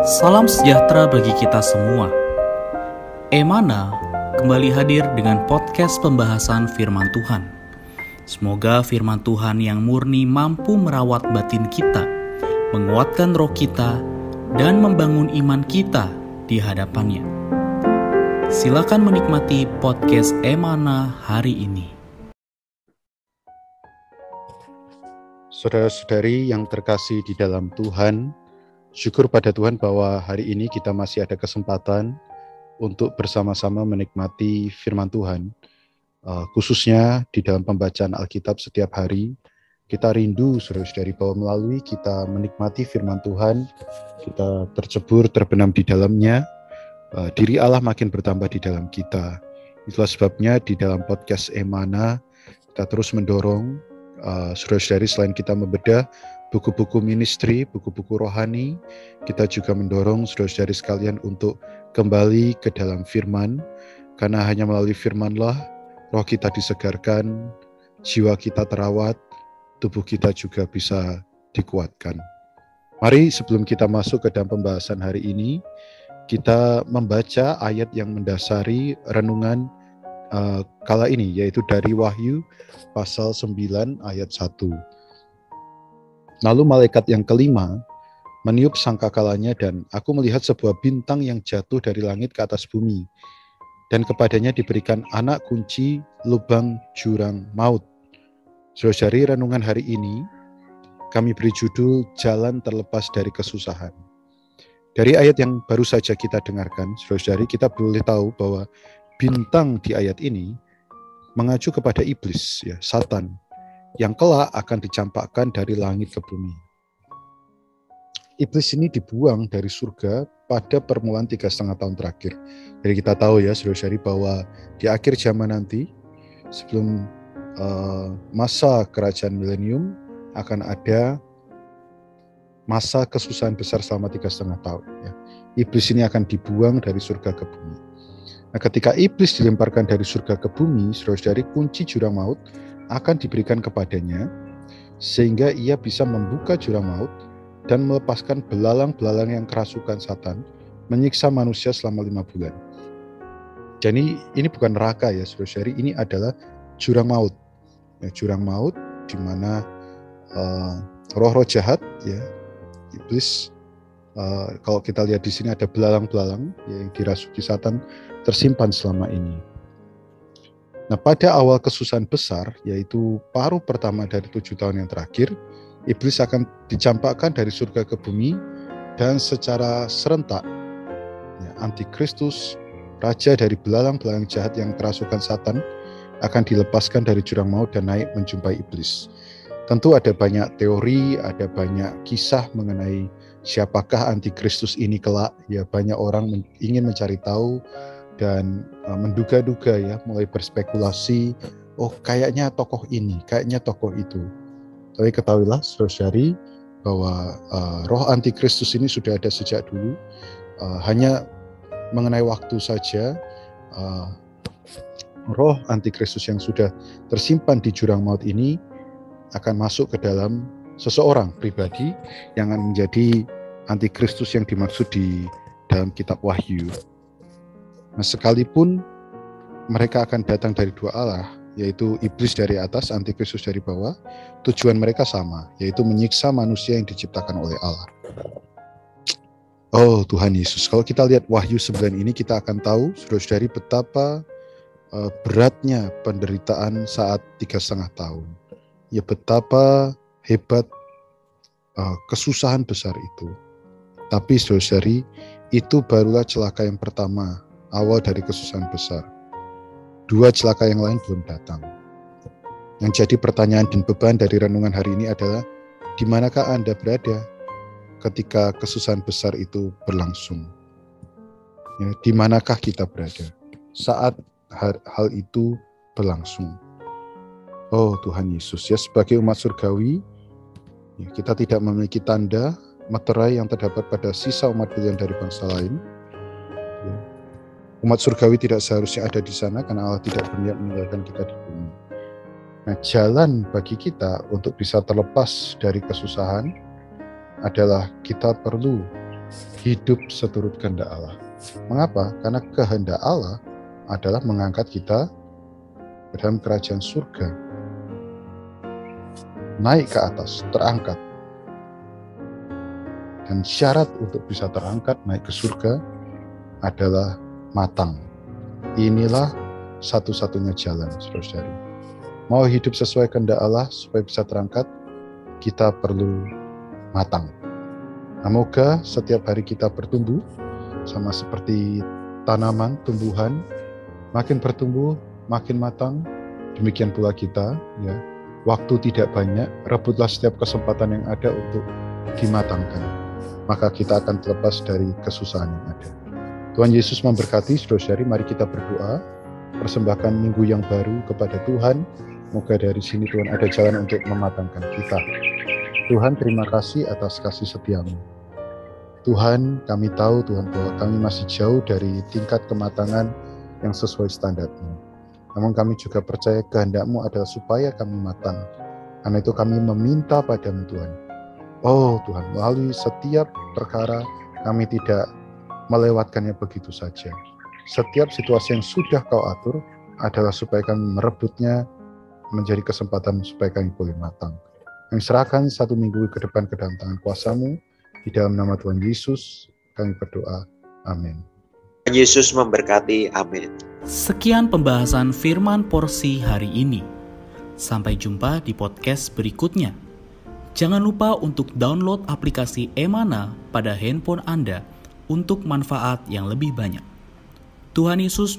Salam sejahtera bagi kita semua. Emana kembali hadir dengan podcast pembahasan firman Tuhan. Semoga firman Tuhan yang murni mampu merawat batin kita, menguatkan roh kita, dan membangun iman kita di hadapannya. Silakan menikmati podcast Emana hari ini. Saudara-saudari yang terkasih di dalam Tuhan, syukur pada Tuhan bahwa hari ini kita masih ada kesempatan untuk bersama-sama menikmati firman Tuhan. Khususnya di dalam pembacaan Alkitab setiap hari, kita rindu saudara-saudari bahwa melalui kita menikmati firman Tuhan, kita tercebur, terbenam di dalamnya, diri Allah makin bertambah di dalam kita. Itulah sebabnya di dalam podcast Emana, kita terus mendorong saudara-saudari selain kita membedah buku-buku ministry, buku-buku rohani, kita juga mendorong saudara-saudari sekalian untuk kembali ke dalam firman, karena hanya melalui firman-lah roh kita disegarkan, jiwa kita terawat, tubuh kita juga bisa dikuatkan. Mari sebelum kita masuk ke dalam pembahasan hari ini, kita membaca ayat yang mendasari renungan kala ini, yaitu dari Wahyu pasal 9 ayat 1. Lalu malaikat yang kelima meniup sangkakalanya dan aku melihat sebuah bintang yang jatuh dari langit ke atas bumi. Dan kepadanya diberikan anak kunci lubang jurang maut. Saudara-saudari, renungan hari ini kami beri judul Jalan Terlepas dari Kesusahan. Dari ayat yang baru saja kita dengarkan, saudara-saudari, kita boleh tahu bahwa bintang di ayat ini mengacu kepada iblis, ya, Satan, yang kelak akan dicampakkan dari langit ke bumi. Iblis ini dibuang dari surga pada permulaan 3,5 tahun terakhir. Jadi kita tahu ya saudara-saudari bahwa di akhir zaman nanti, sebelum masa kerajaan milenium, akan ada masa kesusahan besar selama 3,5 tahun. Ya. Iblis ini akan dibuang dari surga ke bumi. Nah, ketika iblis dilemparkan dari surga ke bumi, saudara-saudari, kunci jurang maut akan diberikan kepadanya, sehingga ia bisa membuka jurang maut dan melepaskan belalang-belalang yang kerasukan Satan, menyiksa manusia selama 5 bulan. Jadi ini bukan neraka ya saudara-saudari, ini adalah jurang maut. Ya, jurang maut di mana roh-roh jahat, ya, iblis. Kalau kita lihat di sini ada belalang-belalang yang dirasuki Satan tersimpan selama ini. Nah, pada awal kesusahan besar, yaitu paruh pertama dari 7 tahun yang terakhir, iblis akan dicampakkan dari surga ke bumi dan secara serentak, ya, antikristus, raja dari belalang-belalang jahat yang kerasukan Satan, akan dilepaskan dari jurang maut dan naik menjumpai iblis. Tentu ada banyak teori, ada banyak kisah mengenai siapakah antikristus ini kelak. Ya, banyak orang ingin mencari tahu dan menduga-duga, ya, mulai berspekulasi, oh kayaknya tokoh ini, kayaknya tokoh itu. Tapi ketahuilah saudara-saudari bahwa roh antikristus ini sudah ada sejak dulu, hanya mengenai waktu saja. Roh antikristus yang sudah tersimpan di jurang maut ini akan masuk ke dalam seseorang pribadi yang akan menjadi antikristus yang dimaksud di dalam kitab Wahyu. Nah, sekalipun mereka akan datang dari dua arah, yaitu iblis dari atas, antikristus dari bawah, tujuan mereka sama, yaitu menyiksa manusia yang diciptakan oleh Allah. Oh Tuhan Yesus, kalau kita lihat Wahyu 9 ini, kita akan tahu, saudara-saudari, betapa beratnya penderitaan saat 3,5 tahun. Ya, betapa hebat kesusahan besar itu. Tapi saudara-saudari, itu barulah celaka yang pertama, awal dari kesusahan besar. 2 celaka yang lain belum datang. Yang jadi pertanyaan dan beban dari renungan hari ini adalah, di manakah Anda berada ketika kesusahan besar itu berlangsung? Ya, di manakah kita berada saat hal itu berlangsung? Oh Tuhan Yesus, ya, sebagai umat surgawi, ya, kita tidak memiliki tanda materai yang terdapat pada sisa umat pilihan dari bangsa lain. Ya. Umat surgawi tidak seharusnya ada di sana karena Allah tidak berniat meninggalkan kita di bumi. Nah, jalan bagi kita untuk bisa terlepas dari kesusahan adalah kita perlu hidup seturut kehendak Allah. Mengapa? Karena kehendak Allah adalah mengangkat kita ke dalam kerajaan surga. Naik ke atas, terangkat. Dan syarat untuk bisa terangkat naik ke surga adalah matang. Inilah satu-satunya jalan, saudara-saudari. Mau hidup sesuai kehendak Allah supaya bisa terangkat, kita perlu matang. Semoga setiap hari kita bertumbuh, sama seperti tanaman, tumbuhan, makin bertumbuh, makin matang. Demikian pula kita, ya. Waktu tidak banyak, rebutlah setiap kesempatan yang ada untuk dimatangkan. Maka kita akan terlepas dari kesusahan yang ada. Tuhan Yesus memberkati, saudara-saudari. Mari kita berdoa, persembahkan minggu yang baru kepada Tuhan. Semoga dari sini Tuhan ada jalan untuk mematangkan kita. Tuhan, terima kasih atas kasih setiamu. Tuhan, kami tahu Tuhan bahwa kami masih jauh dari tingkat kematangan yang sesuai standar-Mu. Namun kami juga percaya kehendak-Mu adalah supaya kami matang. Karena itu kami meminta padamu Tuhan. Oh Tuhan, melalui setiap perkara kami tidak melewatkannya begitu saja. Setiap situasi yang sudah Kau atur adalah supaya kami merebutnya menjadi kesempatan supaya kami boleh matang. Kami serahkan satu minggu ke depan ke dalam tangan kuasa-Mu. Di dalam nama Tuhan Yesus kami berdoa. Amin. Tuhan Yesus memberkati. Amin. Sekian pembahasan firman porsi hari ini. Sampai jumpa di podcast berikutnya. Jangan lupa untuk download aplikasi Emana pada handphone Anda untuk manfaat yang lebih banyak. Tuhan Yesus